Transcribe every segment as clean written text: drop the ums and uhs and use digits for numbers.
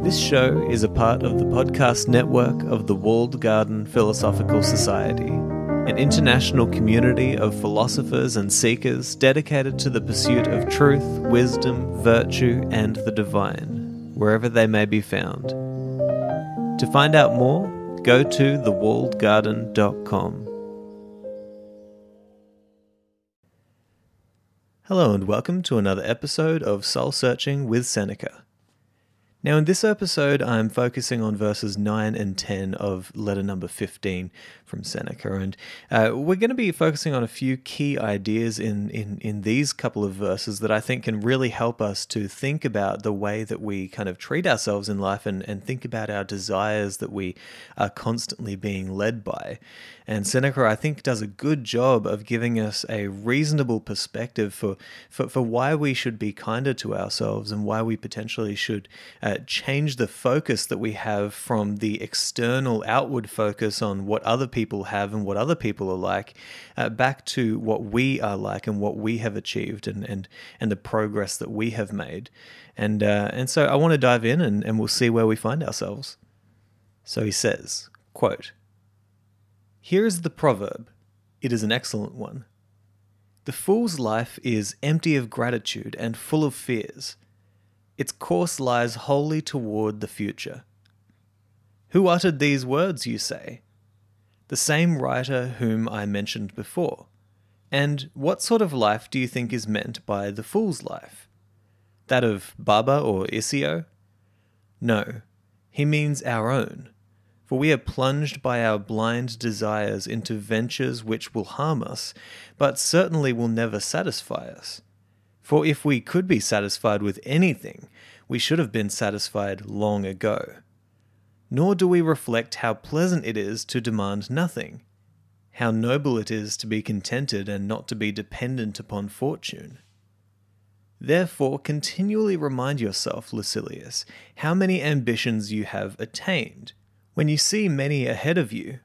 This show is a part of the podcast network of the Walled Garden Philosophical Society, an international community of philosophers and seekers dedicated to the pursuit of truth, wisdom, virtue, and the divine, wherever they may be found. To find out more, go to thewalledgarden.com. Hello and welcome to another episode of Soul Searching with Seneca. Now in this episode I'm focusing on verses 9 and 10 of letter number 15 from Seneca, and we're going to be focusing on a few key ideas in these couple of verses that I think can really help us to think about the way that we kind of treat ourselves in life and think about our desires that we are constantly being led by. And Seneca, I think, does a good job of giving us a reasonable perspective for why we should be kinder to ourselves and why we potentially should change the focus that we have from the external outward focus on what other people have and what other people are like back to what we are like and what we have achieved and the progress that we have made. And so I want to dive in and we'll see where we find ourselves. So he says, quote, "Here is the proverb. It is an excellent one. The fool's life is empty of gratitude and full of fears. Its course lies wholly toward the future." Who uttered these words, you say? The same writer whom I mentioned before. And what sort of life do you think is meant by the fool's life? That of Baba or Isio? No, he means our own. For we are plunged by our blind desires into ventures which will harm us, but certainly will never satisfy us. For if we could be satisfied with anything, we should have been satisfied long ago. Nor do we reflect how pleasant it is to demand nothing, how noble it is to be contented and not to be dependent upon fortune. Therefore, continually remind yourself, Lucilius, how many ambitions you have attained. When you see many ahead of you,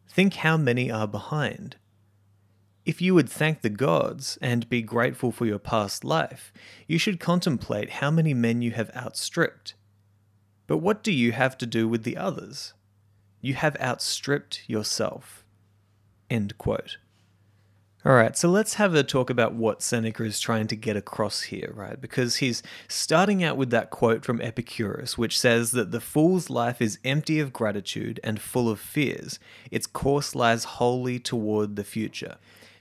think how many are behind. If you would thank the gods and be grateful for your past life, you should contemplate how many men you have outstripped. But what do you have to do with the others? You have outstripped yourself. End quote. Alright, so let's have a talk about what Seneca is trying to get across here, right? Because he's starting out with that quote from Epicurus, which says that the fool's life is empty of gratitude and full of fears. Its course lies wholly toward the future.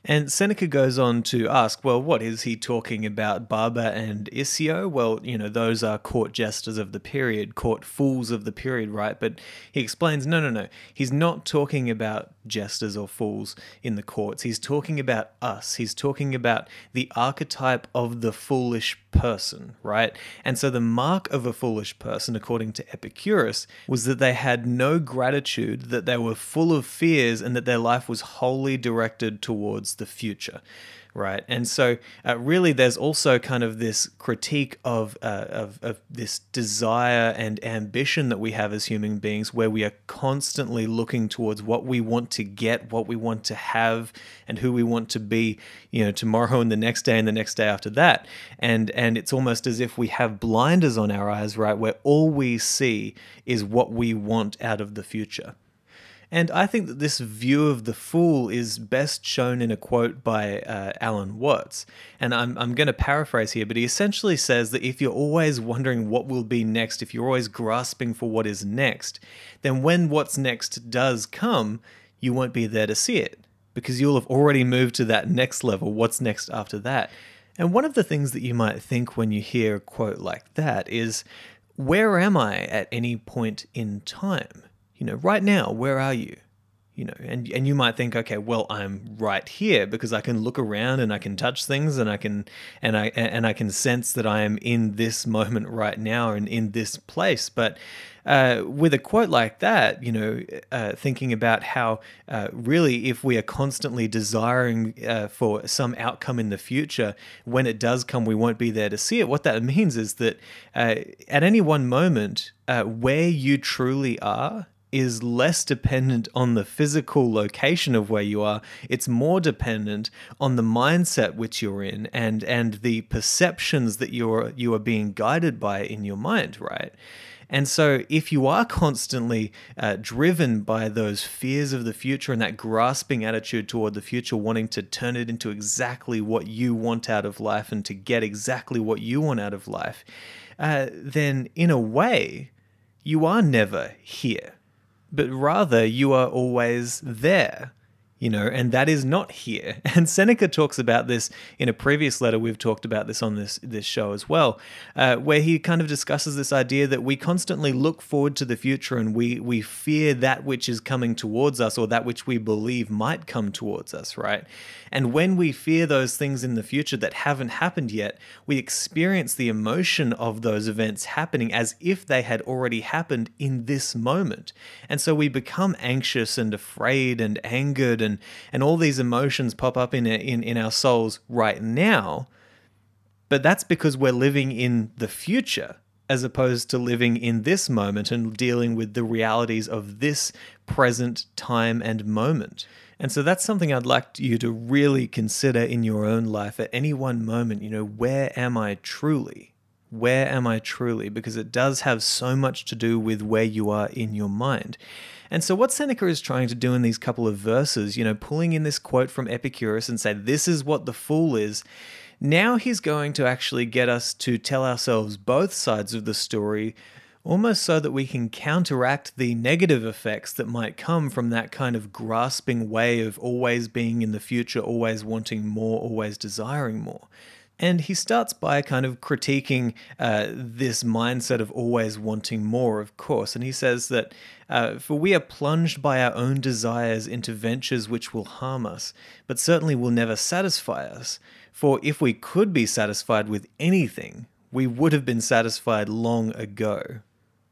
And Seneca goes on to ask, well, what is he talking about, Baba and Isio? Well, those are court jesters of the period, court fools of the period, right? But he explains, no. He's not talking about jesters or fools in the courts. He's talking about us. He's talking about the archetype of the foolish person, right? And so the mark of a foolish person, according to Epicurus, was that they had no gratitude, that they were full of fears, and that their life was wholly directed towards the future, right? And so really there's also kind of this critique of this desire and ambition that we have as human beings, where we are constantly looking towards what we want to get, what we want to have, and who we want to be, tomorrow and the next day and the next day after that. And it's almost as if we have blinders on our eyes, right, where all we see is what we want out of the future. And I think that this view of the fool is best shown in a quote by Alan Watts. And I'm going to paraphrase here, but he essentially says that if you're always wondering what will be next, if you're always grasping for what is next, then when what's next does come, you won't be there to see it, because you'll have already moved to that next level. What's next after that? And one of the things that you might think when you hear a quote like that is, where am I at any point in time? Right now, where are you? And you might think, okay, well, I'm right here because I can look around and I can touch things and I can sense that I am in this moment right now and in this place. But with a quote like that, thinking about how really if we are constantly desiring for some outcome in the future, when it does come, we won't be there to see it. What that means is that at any one moment, where you truly are is less dependent on the physical location of where you are. It's more dependent on the mindset which you're in and the perceptions that you are being guided by in your mind, right? And so if you are constantly driven by those fears of the future and that grasping attitude toward the future, wanting to turn it into exactly what you want out of life and to get exactly what you want out of life, then in a way, you are never here, but rather you are always there. And that is not here. And Seneca talks about this in a previous letter. We've talked about this on this show as well, where he kind of discusses this idea that we constantly look forward to the future and we fear that which is coming towards us or that which we believe might come towards us, right? And when we fear those things in the future that haven't happened yet, we experience the emotion of those events happening as if they had already happened in this moment. And so we become anxious and afraid and angered and all these emotions pop up in our souls right now. But that's because we're living in the future as opposed to living in this moment and dealing with the realities of this present time and moment. And so that's something I'd like you to really consider in your own life at any one moment. Where am I truly? Where am I truly? Because it does have so much to do with where you are in your mind. And so what Seneca is trying to do in these couple of verses, pulling in this quote from Epicurus and say, this is what the fool is. Now he's going to actually get us to tell ourselves both sides of the story, almost so that we can counteract the negative effects that might come from that kind of grasping way of always being in the future, always wanting more, always desiring more. And he starts by kind of critiquing this mindset of always wanting more, of course. And he says that, for we are plunged by our own desires into ventures which will harm us, but certainly will never satisfy us. For if we could be satisfied with anything, we would have been satisfied long ago.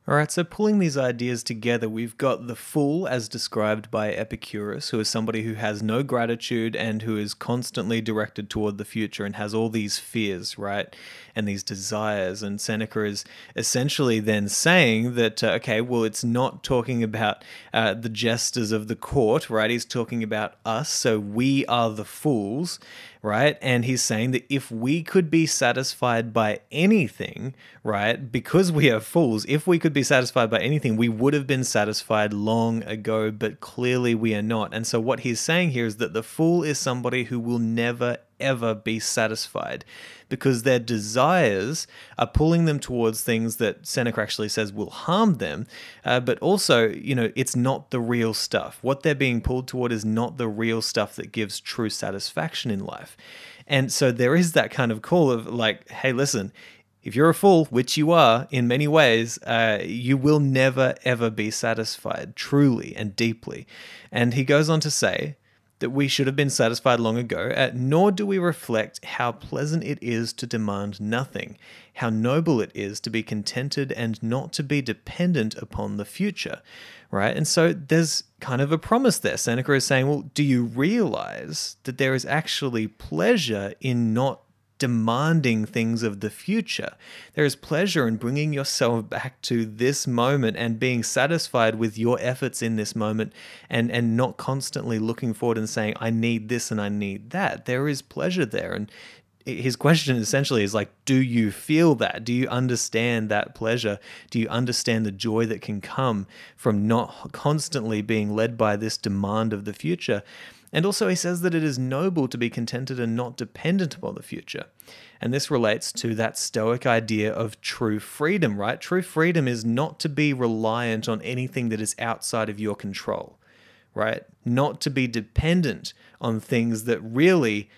All right, so pulling these ideas together, we've got the fool as described by Epicurus, who is somebody who has no gratitude and who is constantly directed toward the future and has all these fears, right, and these desires. And Seneca is essentially then saying that, it's not talking about the jesters of the court, right? He's talking about us, so we are the fools, right? And he's saying that if we could be satisfied by anything, right, because we are fools, if we could be satisfied by anything, we would have been satisfied long ago, but clearly we are not. And so what he's saying here is that the fool is somebody who will never, ever be satisfied because their desires are pulling them towards things that Seneca actually says will harm them, but also, it's not the real stuff. What they're being pulled toward is not the real stuff that gives true satisfaction in life. And so there is that kind of call of like, hey, listen, if you're a fool, which you are in many ways, you will never, ever be satisfied truly and deeply. And he goes on to say that we should have been satisfied long ago, nor do we reflect how pleasant it is to demand nothing, how noble it is to be contented and not to be dependent upon the future, right? And so there's kind of a promise there. Seneca is saying, well, do you realize that there is actually pleasure in not demanding things of the future? There is pleasure in bringing yourself back to this moment and being satisfied with your efforts in this moment and not constantly looking forward and saying, I need this and I need that. There is pleasure there. And his question essentially is like, do you feel that? Do you understand that pleasure? Do you understand the joy that can come from not constantly being led by this demand of the future? And also he says that it is noble to be contented and not dependent upon the future. And this relates to that Stoic idea of true freedom, right? True freedom is not to be reliant on anything that is outside of your control, right? Not to be dependent on things that really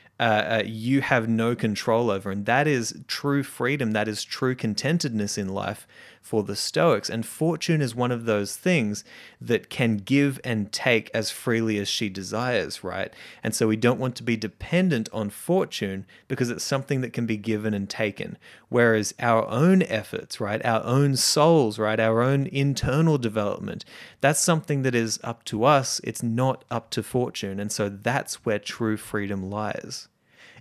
you have no control over. And that is true freedom. That is true contentedness in life for the Stoics. And fortune is one of those things that can give and take as freely as she desires, right? And so we don't want to be dependent on fortune because it's something that can be given and taken. Whereas our own efforts, right, our own souls, right, our own internal development, that's something that is up to us. It's not up to fortune. And so that's where true freedom lies.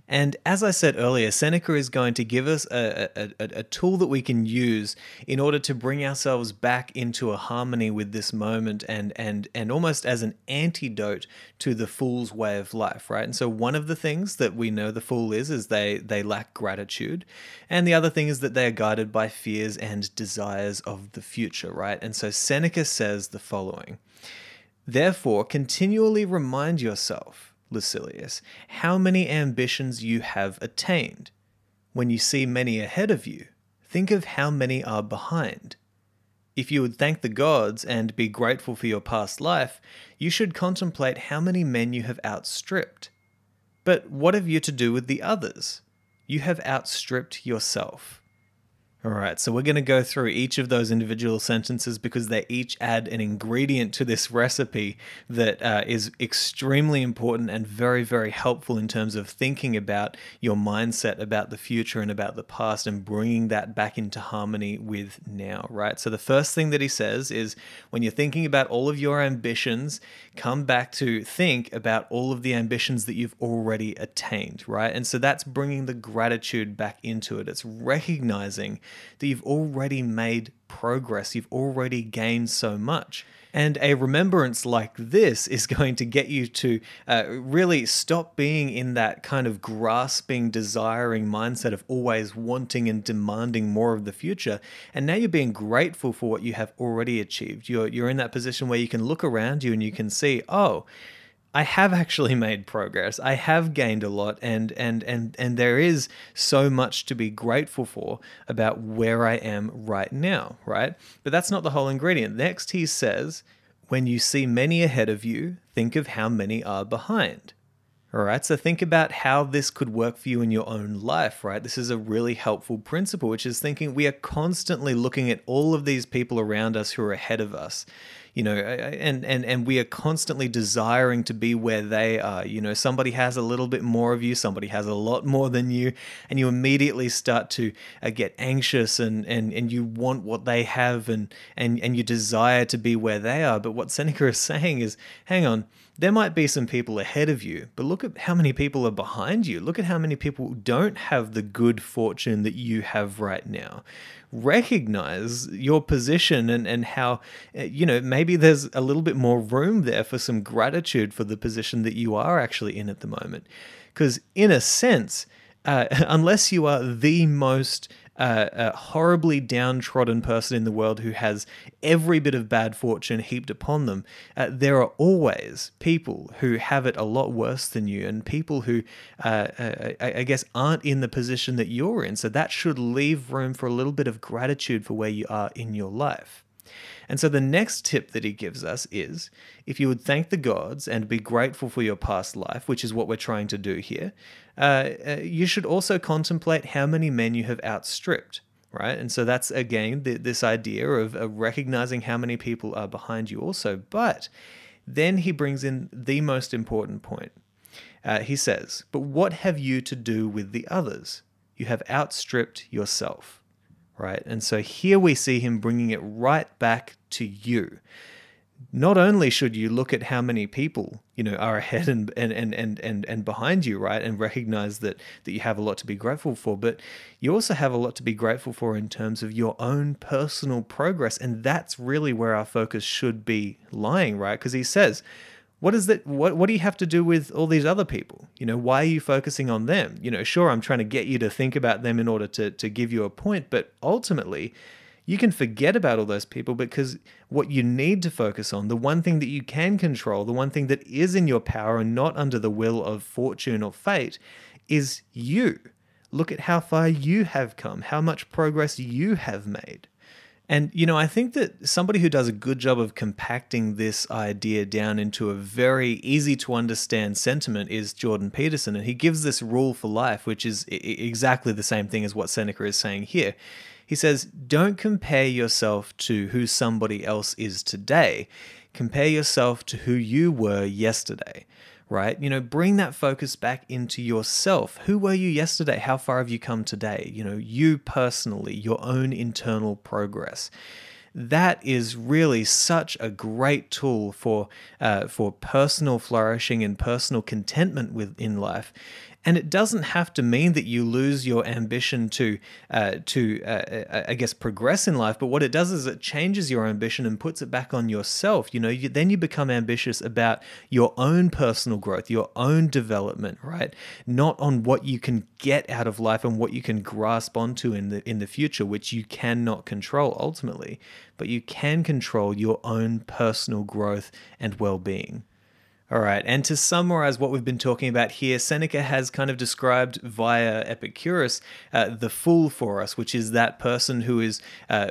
And as I said earlier, Seneca is going to give us a tool that we can use in order to bring ourselves back into a harmony with this moment and almost as an antidote to the fool's way of life, right? And so one of the things that we know the fool is they lack gratitude. And the other thing is that they are guided by fears and desires of the future, right? And so Seneca says the following: "Therefore, continually remind yourself, Lucilius, how many ambitions you have attained. When you see many ahead of you, think of how many are behind. If you would thank the gods and be grateful for your past life, you should contemplate how many men you have outstripped. But what have you to do with the others? You have outstripped yourself." All right, so we're going to go through each of those individual sentences because they each add an ingredient to this recipe that is extremely important and very, very helpful in terms of thinking about your mindset about the future and about the past and bringing that back into harmony with now, right? So the first thing that he says is when you're thinking about all of your ambitions, come back to think about all of the ambitions that you've already attained, right? And so that's bringing the gratitude back into it. It's recognizing that you've already made progress, you've already gained so much. And a remembrance like this is going to get you to really stop being in that kind of grasping, desiring mindset of always wanting and demanding more of the future. And now you're being grateful for what you have already achieved. You're in that position where you can look around you and you can see, oh, I have actually made progress. I have gained a lot, and there is so much to be grateful for about where I am right now, right? But that's not the whole ingredient. Next, he says, when you see many ahead of you, think of how many are behind. All right, so think about how this could work for you in your own life, right? This is a really helpful principle, which is thinking we are constantly looking at all of these people around us who are ahead of us, you know, and we are constantly desiring to be where they are. You know, somebody has a little bit more of you, somebody has a lot more than you, and you immediately start to get anxious and you want what they have and you desire to be where they are. But what Seneca is saying is, hang on, there might be some people ahead of you, but look at how many people are behind you. Look at how many people don't have the good fortune that you have right now. Recognize your position and how, you know, maybe there's a little bit more room there for some gratitude for the position that you are actually in at the moment. Because in a sense, unless you are the most horribly downtrodden person in the world who has every bit of bad fortune heaped upon them, there are always people who have it a lot worse than you and people who, I guess, aren't in the position that you're in. So that should leave room for a little bit of gratitude for where you are in your life. And so the next tip that he gives us is, if you would thank the gods and be grateful for your past life, which is what we're trying to do here, you should also contemplate how many men you have outstripped, right? And so that's, again, this idea of recognizing how many people are behind you also. But then he brings in the most important point. He says, but what have you to do with the others? You have outstripped yourself. Right? And so here we see him bringing it right back to you. Not only should you look at how many people, you know, are ahead and behind you, right? And recognize that you have a lot to be grateful for, but you also have a lot to be grateful for in terms of your own personal progress. And that's really where our focus should be lying, right? Because he says, what is that? What do you have to do with all these other people? You know, why are you focusing on them? You know, sure, I'm trying to get you to think about them in order to give you a point, but ultimately, you can forget about all those people because what you need to focus on, the one thing that you can control, the one thing that is in your power and not under the will of fortune or fate, is you. Look at how far you have come, how much progress you have made. And, you know, I think that somebody who does a good job of compacting this idea down into a very easy to understand sentiment is Jordan Peterson. And he gives this rule for life, which is exactly the same thing as what Seneca is saying here. He says, don't compare yourself to who somebody else is today. Compare yourself to who you were yesterday. Right? You know, bring that focus back into yourself. Who were you yesterday? How far have you come today? You know, you personally, your own internal progress. That is really such a great tool for personal flourishing and personal contentment within life. And it doesn't have to mean that you lose your ambition to I guess, progress in life. But what it does is it changes your ambition and puts it back on yourself. Then you become ambitious about your own personal growth, your own development, right? Not on what you can get out of life and what you can grasp onto in the future, which you cannot control ultimately. But you can control your own personal growth and well-being. All right, and to summarize what we've been talking about here, Seneca has kind of described via Epicurus the fool for us, which is that person who is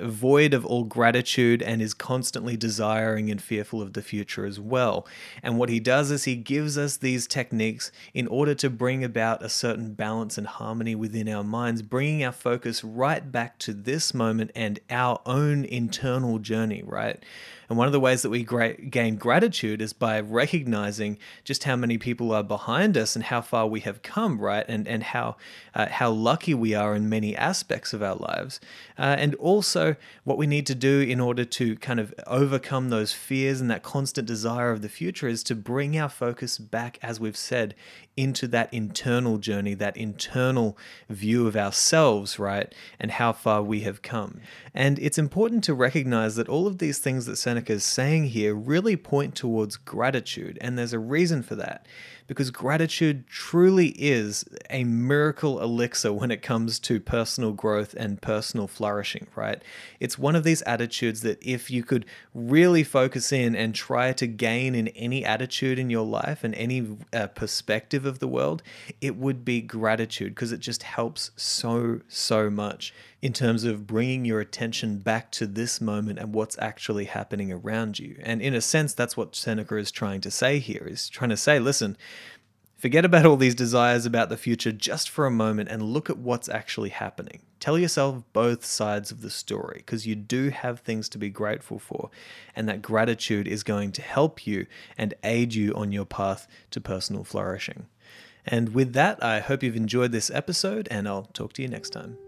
void of all gratitude and is constantly desiring and fearful of the future as well. And what he does is he gives us these techniques in order to bring about a certain balance and harmony within our minds, bringing our focus right back to this moment and our own internal journey, right? And one of the ways that we gain gratitude is by recognizing just how many people are behind us and how far we have come, right? And how lucky we are in many aspects of our lives. And also what we need to do in order to kind of overcome those fears and that constant desire of the future is to bring our focus back, as we've said, into that internal journey, that internal view of ourselves, right? And how far we have come. And it's important to recognize that all of these things that Seneca is saying here really point towards gratitude. And there's a reason for that. Because gratitude truly is a miracle elixir when it comes to personal growth and personal flourishing, right? It's one of these attitudes that if you could really focus in and try to gain in any attitude in your life and any perspective of the world, it would be gratitude, because it just helps so much in terms of bringing your attention back to this moment and what's actually happening around you. And in a sense, that's what Seneca is trying to say here. He's trying to say, listen, forget about all these desires about the future just for a moment and look at what's actually happening. Tell yourself both sides of the story, because you do have things to be grateful for, and that gratitude is going to help you and aid you on your path to personal flourishing. And with that, I hope you've enjoyed this episode, and I'll talk to you next time.